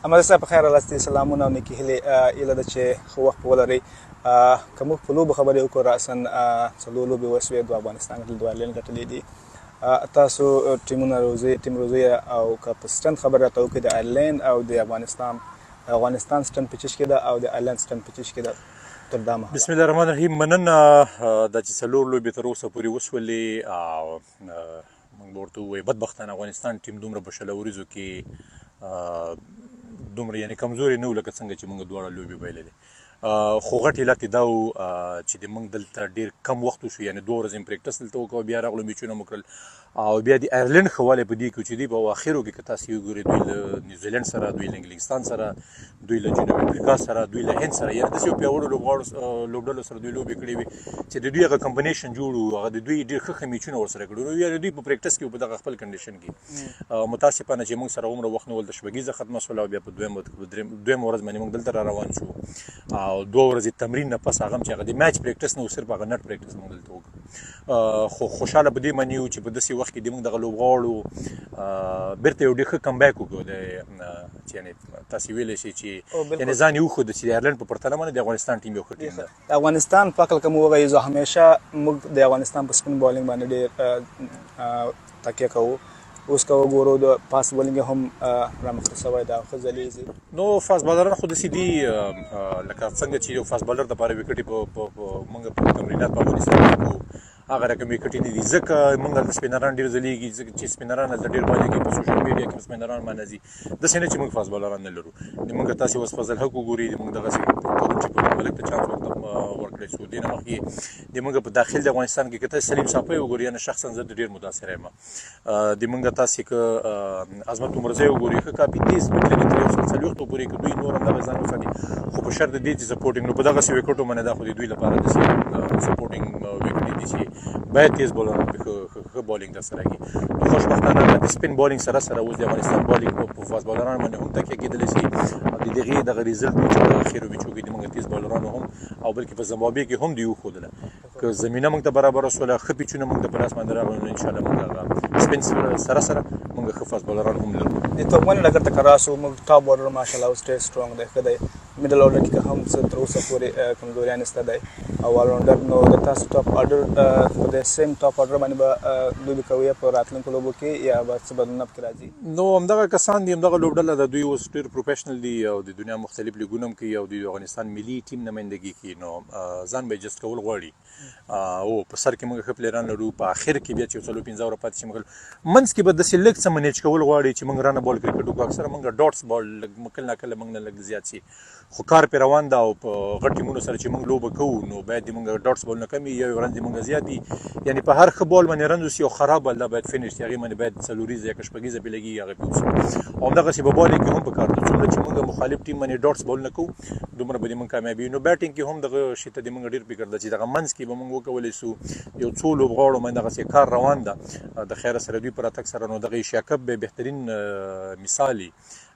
امر صاحب په خیر راستي سلامونه او نیکي هیلې ایله ده چې ښه وخت ولرئ که موږ په لوبو خبرې وکړو راساً څلور لوبې وسوې دوه افغانستان ګټلې دوه آیرلینډ ګټلې دي تاسو ټیمونه روزئ او که په سټنډ خبره راته وکړئ د آیرلینډ او د افغانستان سټنډ په چش کې ده او د آیرلینډ سټنډ په چش کې ده تر دا مهاله. بسم الله الرحمن الرحیم. مننه دا چې څلور لوبې تر اوسه پورې وسولې او موږ به ورته ووایو بدبختانه افغانستان ټیم دومره په شل اوریزو کې دومره یعنې کمزوري نه و لکه څنګه چې موږ دواړه لوبې بایللې خو غټ علت یې دا و چې د موږ دلته ډېر کم وخت وشو یعنې 2 ورځې پریکټس دلته وکړو بیا راغلو میچونه مو کړل او بیا د آیرلینډ ښه والی په دې کې چې دوی په اواخرو کې که تاسو وګورئ دوی له نیوزیلینډ سره دوی له انګلستان سره دوی له جنوبي افریقا سره دوی له هند سره یعنې داسې یو پیاوړو لوبډلو سره دوی لوبې کړې وې چې د دوی هغه کمبینیشن جوړ و هغه د دوی ډېر ښه میچونه ورسره کړي وو یعنې دوی په پریکټس کې په دغه خپل کنډیشن کې متاسفانه چې موږ سره عمره وخت نه ول د شپږیزه ختمه شوله او بیا په دویمه ورځ باندې موږ دلته را روان شو او 2 ورځې تمرین نه پس هغه هم چې هغه د میچ پریکټس نه و صرف هغه نټ پریکټس موږ دلته وکړو خو خوشحاله په دې معنی یو چې په داسې وخت کې د موږ دغه لوبغاړو بیرته یو ډېر ښه کمبیک وکړو چې یعنې تاسې ویلی شئ چې یعنې ځان یې وښود چې د آیرلینډ په پرتله باندې د افغانستان ټیم یو ښه ټیم ده. د افغانستان په عقل که مو وغږیږو همیشه موږ د افغانستان په سپین بالینګ باندې ډېر تکیه کوو. اوس که وګورو د فاست بالینګ هم رامخته شوی ده ښه ځلیږي نو فاست بالران خو داسې دي لکه څنګه چې یو فاست بالر دپاره وکټې موږ په تمرینات په افغانستان کې کوو هغه رقم وکټې نه دي ځکه موږ هلته سپینران ډېر ځلیږي ځکه چې سپینران هلته ډېر بالېږي په سوشل میډیا کې سپینران باندې ځي داسې نه چې موږ فاست بالران نه لرو د موږ تاسې اوس فضل حق وګورئ د موږ دغسې پرون چې په ملک ته چانس ورکړی شو دې نه مخکې د موږ په داخل د افغانستان کې که تاسې سلیم صافی وګورئ یعنې شخصا زه ډېر متاثره یم د موږ تاسې که عظمت عمرزی وګورئ ښه کافي تیز لکه تر 140 پورې که دوی نور هم دغه ځان وساتي خو په شرط د دې چې سپورټینګ نو په دغسې وکټو باندې دا خو د دوی لپاره داسې سپورټینګ وکټې دي چې باید تیز بالران ښه بالینګ درسره کړي نو خوشبختانه د سپین بالینګ سره سره اوس د افغانستان بالینګ په فاست بالران باندې هم تکیه کېدلی شي او د دغې دغه ریزلټ چې په اخرو میچو کې د موږ تیز بالرانو هم او بلکې په زمبابوې کې هم دوی وښودله که زمینه موږ ته برابره شوله ښه پیچونه موږ ته په لاس باندې راغلل نو انشاءالله موږ هغه سپین سره موږ ښه فاست بالران هم لرو. د توپمنې ډګر ته که راسو موږ ټاپ بالر ماشاءالله اوس ډېر سترونګ دی ښه دی میډل اورډر کې که هم څه تر اوسه پورې کمزوریان شته دی او آلراونډر نو د تاسو ټاپ اورډر په د سیم ټاپ اورډر باندې به لوبې کوئ په راتلونکو لوبو کې یا به څه بدلونه پکې راځي؟ نو همدغه کسان دي همدغه لوبډله ده دوی اوس ډېر پروفیشنل دي او د دنیا مختلف لیګونه هم کوي او د افغانستان ملي ټیم نمایندګي کوي نو ځان به ایجسټ کول غواړي او په سر کې موږ ښه پلیران لرو په اخر کې بیا چې 4-5 اوره پاتې شي موږ منځ کې به داسې لږ څه منیج کول غواړي چې موږ رانه بال کرکټ وکړو اکثره موږ ډاټس بال لږ کله ناکله موږ نه لږ زیات شي خو کار پرې روان ده او په غټ ټیمونو سره چې موږ لوبه کوو نو باید د موږ ډاټس بال نه کم وي یا یو رن د موږ زیات وي یعنې په هر ښه بال باندې رن وسي او خراب بال دا باید فینش شي هغې باندې باید څلوریزه یا که شپږیزه پرې لګي هغه پرې وسي او همدغسې په بالینګ کې هم په کار ده څومره چې موږ مخالف ټیم باندې ډاټس بال نه کوو دومره به د موږ کامیابي نو بیټینګ کې هم دغه شي ته د موږ ډېر فکر ده چې دغه منځ کې به موږ وکولی شو یو څو لوبغاړو باندې دغسې کار روان ده د خیره سره دوی په راتګ سره نو دغه ایشیا کپ به بهترین مثال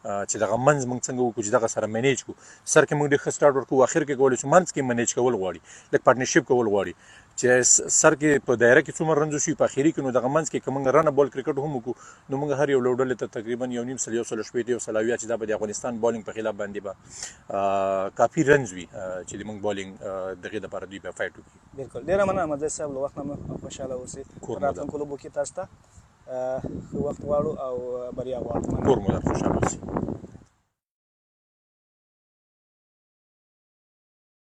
چې دغه منځ موږ څنګه وکړو چې دغه سره مینیج کړو سر کې موږ ډېر ښه سټارټ ورکړو اخر کې کولی شو منځ کې مینیج کول غواړي لږ پارټنرشپ کول غواړي چې سر کې په دایره کې څومره رنز وشي په اخري کې نو دغه منځ کې که موږ رنه بال کرکټ هم وکړو نو موږ هر یو لوبډلې ته تقریبا 1.5 سل 1.8 1.8 چې دا به د افغانستان بالینګ په خلاف باندې به کافي رنز وي چې د موږ بالینګ دغې دپاره دوی به فایټ وکړي. بالکل ډېره مننه احمدزی صاحب له وخت نه خوشحاله اوسئ راتلونکو لوبو کې تاسو ته ښه وخت غواړو او بریا غواړو. کور مو در خوشحاله اوسئ.